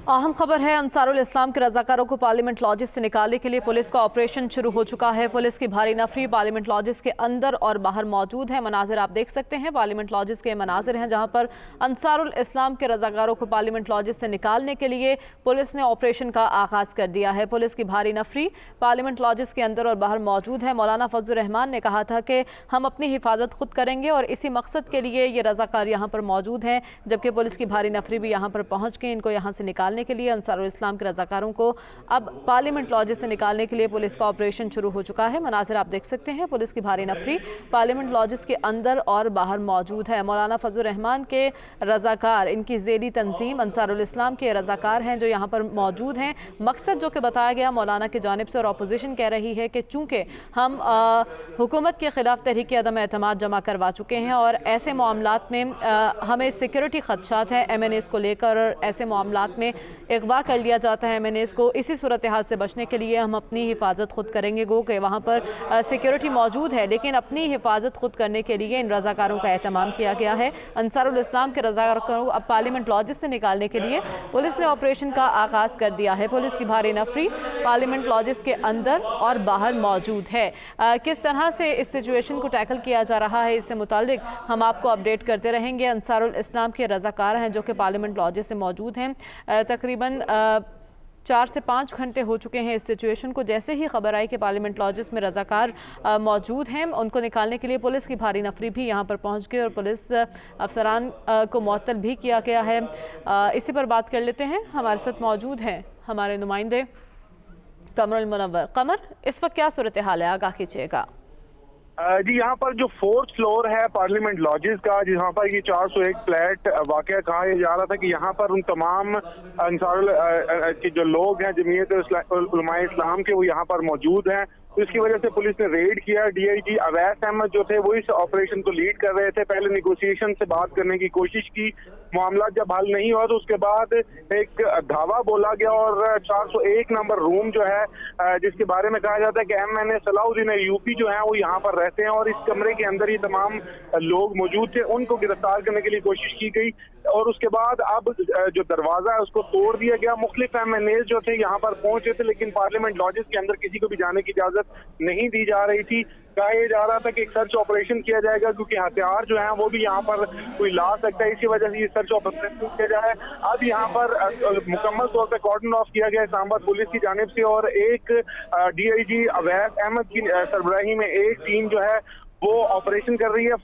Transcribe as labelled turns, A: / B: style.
A: अहम खबर है, अंसारुल इस्लाम के रजाकारों को पार्लियामेंट लॉजिस से निकालने के लिए पुलिस का ऑपरेशन शुरू हो चुका है। पुलिस की भारी नफरी पार्लियामेंट लॉजिस के अंदर और बाहर मौजूद है। मनाजिर आप देख सकते हैं, पार्लियामेंट लॉजिस के मनाजिर हैं जहां पर अंसारुल इस्लाम के रजाकारों को पार्लियामेंट लॉजिस से निकालने के लिए पुलिस ने ऑपरेशन का आगाज कर दिया है। पुलिस की भारी नफरी पार्लियामेंट लॉजिस के अंदर और बाहर मौजूद है। मौलाना फजलुर रहमान ने कहा था कि हम अपनी हिफाजत खुद करेंगे और इसी मकसद के लिए ये रजाकार यहाँ पर मौजूद हैं, जबकि पुलिस की भारी नफरी भी यहाँ पर पहुँच गई इनको यहाँ से निकालने के लिए। अंसारुल इस्लाम के रजाकारों को अब पार्लियामेंट लॉजिस से निकालने के लिए पुलिस का ऑपरेशन शुरू हो चुका है। मनाजिर आप देख सकते हैं, पुलिस की भारी नफरी पार्लियामेंट लॉजिस के अंदर और बाहर मौजूद है। मौलाना फजलुर रहमान के रजाकार, इनकी ज़ेली तंजीम अंसारुल इस्लाम के रजाकार हैं जो यहाँ पर मौजूद हैं। मकसद जो कि बताया गया मौलाना की जानिब से और अपोजिशन कह रही है कि चूँकि हम हुकूमत के खिलाफ तहरीक अदम एतमाद जमा करवा चुके हैं और ऐसे मामलात में हमें सिक्योरिटी खदशात हैं MNAs को लेकर, और ऐसे मामलात में अगवा कर लिया जाता है MNAs को। इसी सूरत हाल से बचने के लिए हम अपनी हिफाजत खुद करेंगे। गो कि वहाँ पर सिक्योरिटी मौजूद है, लेकिन अपनी हिफाजत खुद करने के लिए इन रजाकारों का एहतमाम किया गया है। अंसारुल इस्लाम के रजाकारों को अब पार्लियामेंट लॉजिस से निकालने के लिए पुलिस ने ऑपरेशन का आगाज़ कर दिया है। पुलिस की भारी नफरी पार्लियामेंट लॉजिस के अंदर और बाहर मौजूद है। किस तरह से इस सिचुएशन को टैकल किया जा रहा है, इससे मुतालिक हम आपको अपडेट करते रहेंगे। अंसारुल इस्लाम के रजाकार हैं जो कि पार्लियामेंट लॉजिस से मौजूद हैं। तकरीबन 4 से 5 घंटे हो चुके हैं इस सिचुएशन को। जैसे ही खबर आई कि पार्लियामेंट लॉजिस में रजाकार मौजूद हैं, उनको निकालने के लिए पुलिस की भारी नफरी भी यहां पर पहुंच गई और पुलिस अफसरान को मुअत्तल भी किया गया है। इसी पर बात कर लेते हैं। हमारे साथ मौजूद हैं हमारे नुमाइंदे कमरुल मुनव्वर। कमर, इस वक्त क्या सूरत हाल है, आगाह कीजिएगा।
B: जी, यहाँ पर जो 4th फ्लोर है पार्लियामेंट लॉजिस का, जहाँ पर ये 401 फ्लैट वाकया कहा जा रहा था कि यहाँ पर उन तमाम अंसारुल के जो लोग हैं जमीयत उलमाए इस्लाम के, वो यहाँ पर मौजूद हैं। तो इसकी वजह से पुलिस ने रेड किया। DIG अवैस अहमद जो थे वो इस ऑपरेशन को लीड कर रहे थे। पहले निगोशिएशन से बात करने की कोशिश की, मामला जब हल नहीं हुआ तो उसके बाद एक धावा बोला गया और 401 नंबर रूम जो है जिसके बारे में कहा जाता है कि MNA सलाउद्दीन यूपी जो है वो यहाँ पर रहते हैं और इस कमरे के अंदर ही तमाम लोग मौजूद थे, उनको गिरफ्तार करने के लिए कोशिश की गई और उसके बाद अब जो दरवाजा है उसको तोड़ दिया गया। मुख्तलिफ MNAs जो थे यहाँ पर पहुंचे थे, लेकिन पार्लियामेंट लॉजिस के अंदर किसी को भी जाने की इजाजत नहीं दी जा रही थी। कहा जा रहा था कि एक सर्च ऑपरेशन किया जाएगा क्योंकि हथियार जो है वो भी यहाँ पर कोई ला सकता है, इसी वजह से ये सर्च ऑपरेशन किया जाए। अब यहाँ पर मुकम्मल तौर पर कॉर्डन ऑफ किया गया इस्लामाबाद पुलिस की जानिब से और एक DIG अवैस अहमद की सरबराही में एक टीम जो है वो ऑपरेशन कर रही है।